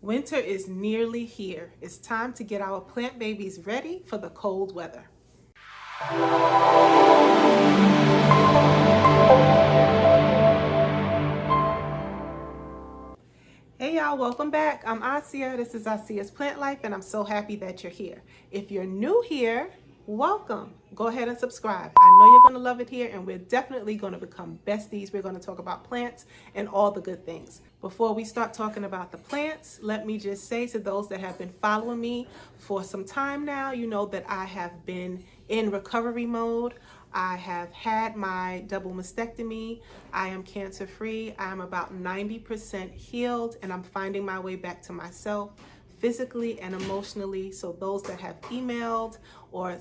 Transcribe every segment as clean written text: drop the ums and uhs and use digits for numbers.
Winter is nearly here. It's time to get our plant babies ready for the cold weather. Hey y'all, welcome back. I'm Asiyah. This is Asiyah's Plant Life, and I'm so happy that you're here. If you're new here, welcome. Go ahead and subscribe. I know you're going to love it here, and we're definitely going to become besties. We're going to talk about plants and all the good things. Before we start talking about the plants, let me just say to those that have been following me for some time now, you know that I have been in recovery mode. I have had my double mastectomy. I am cancer free. I am about 90% healed, and I'm finding my way back to myself physically and emotionally. So those that have emailed or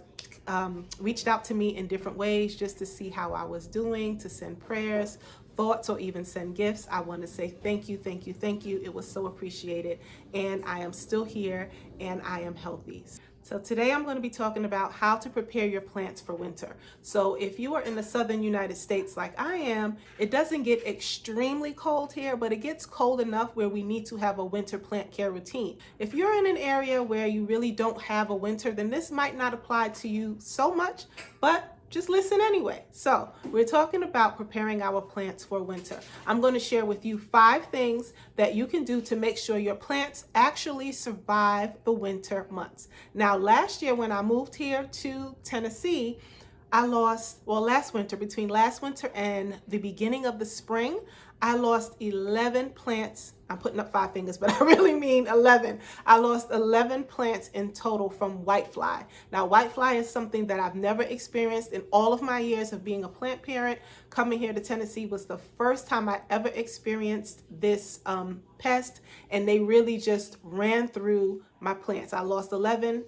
reached out to me in different ways just to see how I was doing, to send prayers, thoughts, or even send gifts, I want to say thank you, thank you, thank you. It was so appreciated, and I am still here and I am healthy. So today I'm going to be talking about how to prepare your plants for winter. So if you are in the southern United States like I am, it doesn't get extremely cold here, but it gets cold enough where we need to have a winter plant care routine. If you're in an area where you really don't have a winter, then this might not apply to you so much, but just listen anyway. So we're talking about preparing our plants for winter. I'm going to share with you 5 things that you can do to make sure your plants actually survive the winter months. Now, last year when I moved here to Tennessee, last winter, between last winter and the beginning of the spring, I lost 11 plants. I'm putting up 5 fingers, but I really mean 11. I lost 11 plants in total from whitefly. Now, whitefly is something that I've never experienced in all of my years of being a plant parent. Coming here to Tennessee was the first time I ever experienced this pest, and they really just ran through my plants. I lost 11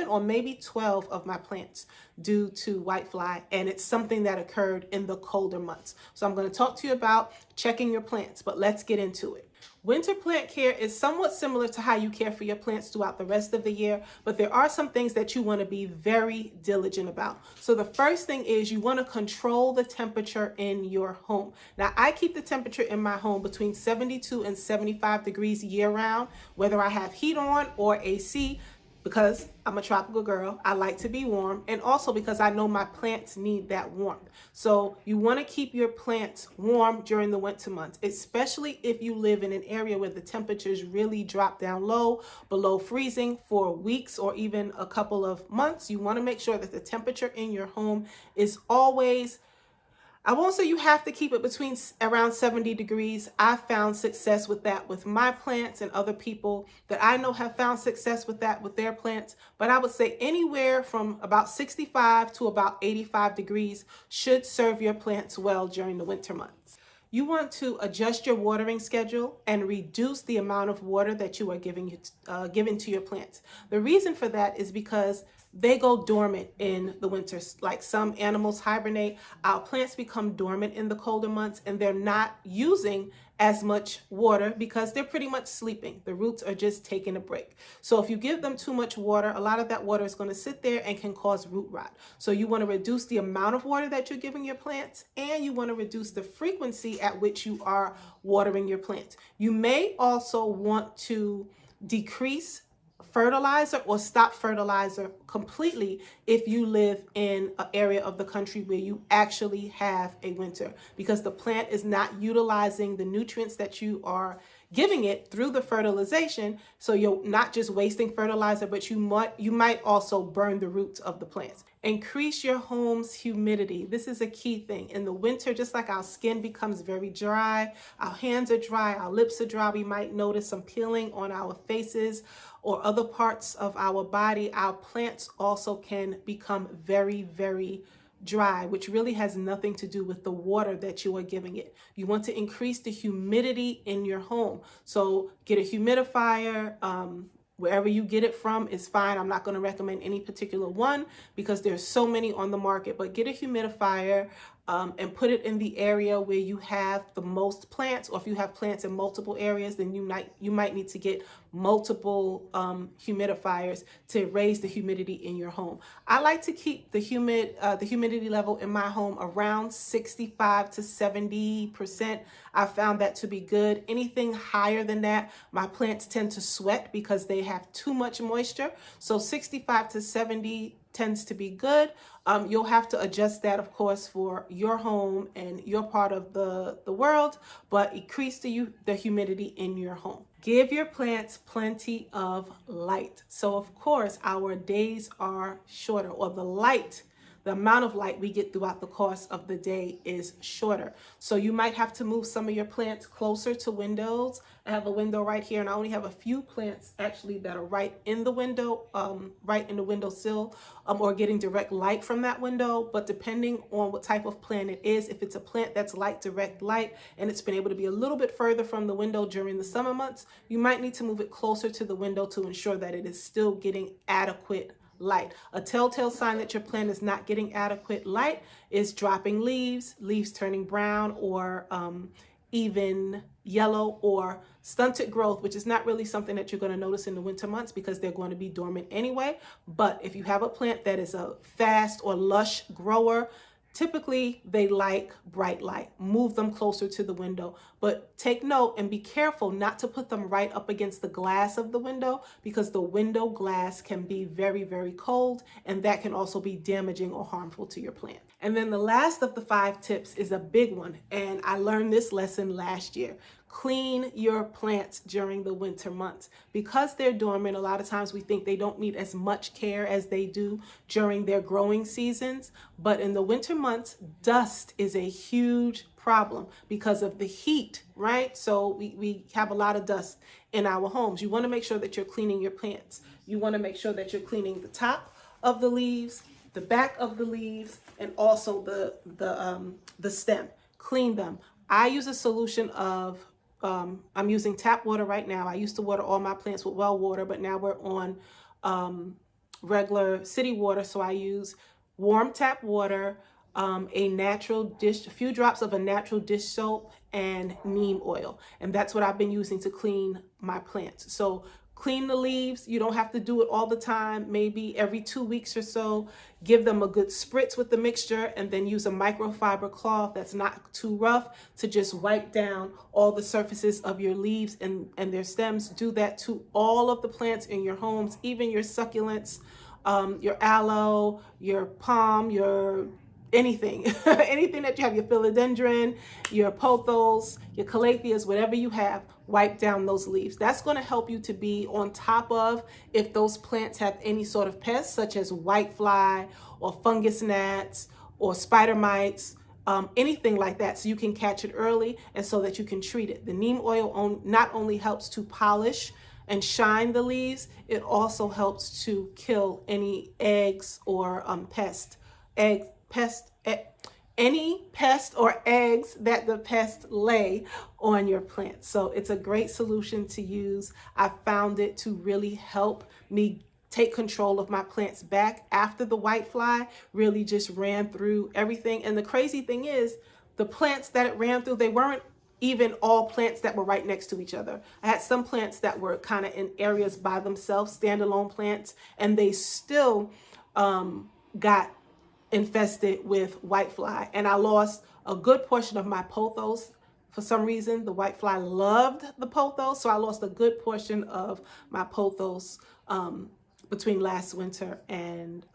or maybe 12 of my plants due to whitefly, and it's something that occurred in the colder months. So I'm going to talk to you about checking your plants, but let's get into it. Winter plant care is somewhat similar to how you care for your plants throughout the rest of the year, but there are some things that you want to be very diligent about. So the first thing is you want to control the temperature in your home. Now, I keep the temperature in my home between 72 and 75 degrees year round, whether I have heat on or AC, because I'm a tropical girl. I like to be warm, and also because I know my plants need that warmth. So you want to keep your plants warm during the winter months, especially if you live in an area where the temperatures really drop down low, below freezing for weeks or even a couple of months. You want to make sure that the temperature in your home is always, I won't say you have to keep it between around 70 degrees. I've found success with that with my plants, and other people that I know have found success with that with their plants. But I would say anywhere from about 65 to about 85 degrees should serve your plants well during the winter months. You want to adjust your watering schedule and reduce the amount of water that you are giving to your plants. The reason for that is because they go dormant in the winter. Like some animals hibernate, our plants become dormant in the colder months, and they're not using as much water because they're pretty much sleeping. The roots are just taking a break. So if you give them too much water, a lot of that water is going to sit there and can cause root rot. So you want to reduce the amount of water that you're giving your plants, and you want to reduce the frequency at which you are watering your plants. You may also want to decrease fertilizer or stop fertilizer completely if you live in an area of the country where you actually have a winter, because the plant is not utilizing the nutrients that you are giving it through the fertilization. So you're not just wasting fertilizer, but you might also burn the roots of the plants. Increase your home's humidity. This is a key thing. In the winter, just like our skin becomes very dry, our hands are dry, our lips are dry, we might notice some peeling on our faces or other parts of our body. Our plants also can become very, very dry, which really has nothing to do with the water that you are giving it. You want to increase the humidity in your home. So get a humidifier. Wherever you get it from is fine. I'm not going to recommend any particular one because there's so many on the market, but get a humidifier. and put it in the area where you have the most plants, or if you have plants in multiple areas, then you might need to get multiple humidifiers to raise the humidity in your home. I like to keep the humidity level in my home around 65 to 70%. I found that to be good. Anything higher than that, my plants tend to sweat because they have too much moisture. So 65 to 70 tends to be good. You'll have to adjust that, of course, for your home and your part of the world, but increase the humidity in your home. Give your plants plenty of light. So, of course, our days are shorter, or the amount of light we get throughout the course of the day is shorter. So you might have to move some of your plants closer to windows. I have a window right here, and I only have a few plants actually that are right in the window, right in the windowsill, or getting direct light from that window. But depending on what type of plant it is, if it's a plant that's direct light, and it's been able to be a little bit further from the window during the summer months, you might need to move it closer to the window to ensure that it is still getting adequate light. A telltale sign that your plant is not getting adequate light is dropping leaves, leaves turning brown, or even yellow, or stunted growth, which is not really something that you're going to notice in the winter months because they're going to be dormant anyway. But if you have a plant that is a fast or lush grower, typically they like bright light. Move them closer to the window, but take note and be careful not to put them right up against the glass of the window, because the window glass can be very, very cold, and that can also be damaging or harmful to your plant. And then the last of the 5 tips is a big one, and I learned this lesson last year. Clean your plants during the winter months. Because they're dormant, a lot of times we think they don't need as much care as they do during their growing seasons. But in the winter months, dust is a huge problem because of the heat, right? So we have a lot of dust in our homes. You want to make sure that you're cleaning your plants. You want to make sure that you're cleaning the top of the leaves, the back of the leaves, and also the stem. Clean them. I use a solution of I'm using tap water right now. I used to water all my plants with well water, but now we're on regular city water. So I use warm tap water, a natural dish, a few drops of a natural dish soap, and neem oil. And that's what I've been using to clean my plants. So clean the leaves. You don't have to do it all the time, maybe every 2 weeks or so. Give them a good spritz with the mixture, and then use a microfiber cloth that's not too rough to just wipe down all the surfaces of your leaves and their stems. Do that to all of the plants in your homes, even your succulents, your aloe, your palm, your anything, anything that you have, your philodendron, your pothos, your calatheas, whatever you have, wipe down those leaves. That's going to help you to be on top of if those plants have any sort of pests, such as whitefly or fungus gnats or spider mites, anything like that, so you can catch it early and so that you can treat it. The neem oil not only helps to polish and shine the leaves, it also helps to kill any eggs or any pest or eggs that the pest lay on your plants. So it's a great solution to use. I found it to really help me take control of my plants back after the whitefly really just ran through everything. And the crazy thing is, the plants that it ran through, they weren't even all plants that were right next to each other. I had some plants that were kind of in areas by themselves, standalone plants, and they still got infested with whitefly, and I lost a good portion of my pothos. For some reason, the whitefly loved the pothos, so I lost a good portion of my pothos between last winter and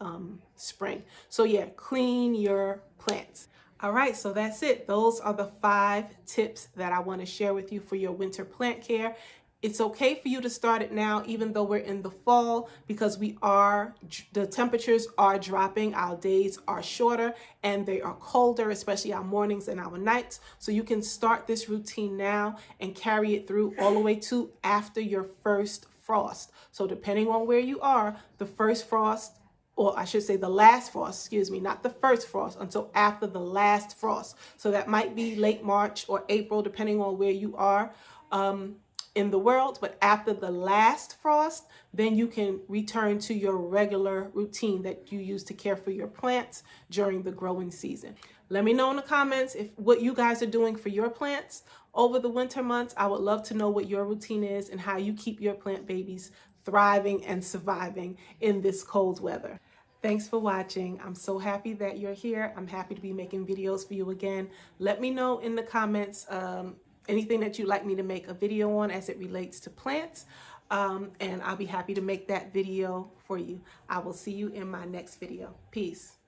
spring. So yeah, clean your plants. All right, so that's it. Those are the 5 tips that I want to share with you for your winter plant care. It's okay for you to start it now, even though we're in the fall, because the temperatures are dropping, our days are shorter, and they are colder, especially our mornings and our nights. So you can start this routine now and carry it through all the way to after your first frost. So depending on where you are, the first frost, or I should say the last frost, excuse me, not the first frost, until after the last frost. So that might be late March or April, depending on where you are in the world. But after the last frost, then you can return to your regular routine that you use to care for your plants during the growing season. Let me know in the comments what you guys are doing for your plants over the winter months. I would love to know what your routine is and how you keep your plant babies thriving and surviving in this cold weather. Thanks for watching. I'm so happy that you're here. I'm happy to be making videos for you again. Let me know in the comments anything that you'd like me to make a video on as it relates to plants. And I'll be happy to make that video for you. I will see you in my next video. Peace.